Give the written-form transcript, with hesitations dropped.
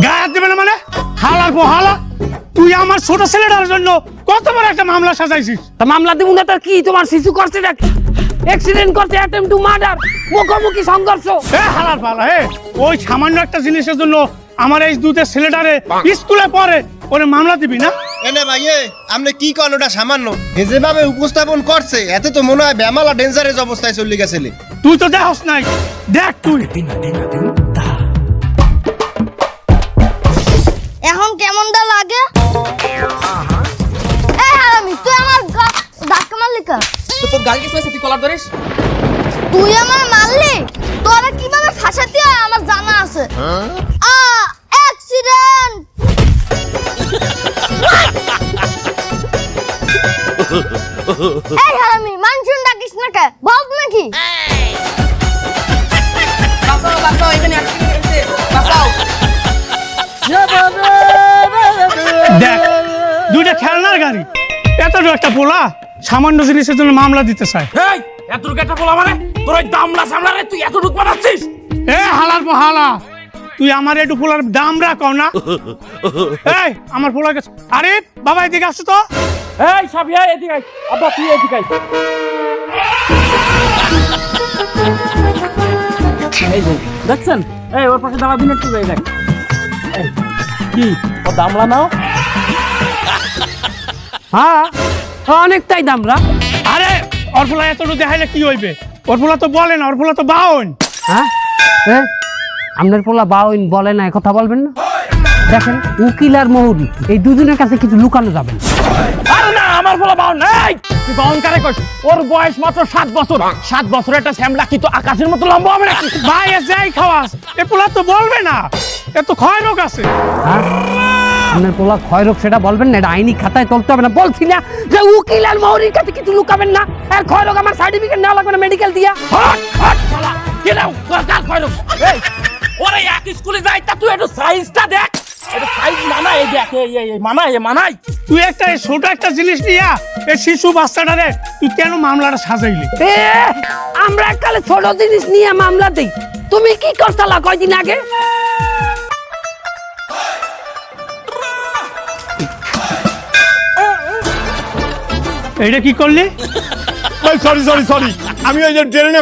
গায়ে দিবে না মানে হালার পো হালা তুই আমার ছোট ছেলেটার জন্য কত বড় একটা মামলা সাজাইছিস তা মামলা দিব না তার কি তোমার শিশু করছে নাকি অ্যাক্সিডেন্ট করতে অ্যাটেম্প টু মার্ডার মুখোমুখি সংঘর্ষ হালার পালা ওই সামান্য একটা জিনিসের জন্য আমার এই দুধের ছেলেটারে স্কুলে পড়ে ওরে মামলা দিবি না এনে ভাই আপনি কি করেন ওটা সামান্য যেভাবে উপস্থাপন করছে এতে তো মনে হয় বেমালা ডেঞ্জারাস অবস্থায় চলে গেছে তুই তো দেখস নাই দেখ তুই এখন কেমনটা লাগে এই হারামি তুই আমার ধাক্কা মারলি কেন তো তোর গাল কিছু আছে তুই কলার ধরিস তুই আমার মারলি তোরা কিভাবে ফাঁসাতে হয় আমার জানা আছে অ্যাক্সিডেন্ট এই হারামি মানুষজন ডাকিস না কে বল নাকি বাঁচাও বাঁচাও এখানে অ্যাক্সিডেন্ট হয়েছে বাঁচাও দেখ দুইটা খেলনার গাড়ি এত একটা পোলা সামান্য জিনিসের জন্য মামলা দিতে চায় এতটুকু একটা বলা মানে তোর ওই দামলা সামলা রে তুই এতটুকু বানাচ্ছিস হালার পো হালা তুই আমার একটু পোলার দাম রাখো না এই আমার পোলা গেছে আরে বাবা এদিকে আসো তো এই সাবিয়া এদিকে আয় আব্বা তুই এদিকে আয় এই দেখছেন এই ওর পাশে দাঁড়া দিন একটু দেখ কি ও দামলা নাও হ্যাঁ অনেকটাই দামরা আরে ওর পোলা এতটুকু দেখাইলে কি হইবে ওর পোলা তো বলে না ওর পোলা তো বাউন হ্যাঁ আপনার পোলা বাউন বলে না কথা বলবেন না দেখেন উকিল আর মহুরি এই দুজনের কাছে কিছু লুকানো যাবে না আরে না আমার পোলা বাউন নাই তুই বাউন কারে কইছ ওর বয়স মাত্র 7 বছর 7 বছরের একটা শ্যামলা কি তো আকাশের মতো লম্বা হবে নাকি ভাই যাই খাওয়াস এ পোলা তো বলবে না এত ক্ষয় রোগ আছে আপনার পোলা ক্ষয় রোগ সেটা বলবেন না এটা আইনি খাতায় তুলতে হবে না বলছি না যে উকিল আর মহুরির কাছে কিছু লুকাবেন না আর ক্ষয় রোগ আমার সার্টিফিকেট নেওয়া লাগবে না মেডিকেল দিয়া হট হট শালা কি নাও কার ক্ষয় রোগ এই ওরে এক স্কুলে যাই তা তুই একটু সাইজটা দেখ এটা সাইজ মানা এই দেখ এই মানাই তুই একটা ছোট একটা জিনিস নিয়া এই শিশু বাচ্চাটারে তুই কেন মামলাটা সাজাইলি আমরা কালে ছোট জিনিস নিয়ে মামলা দেই তুমি কি করছালা কয়দিন আগে এইটা কি করলি সরি আমি ওই যে ট্রেনে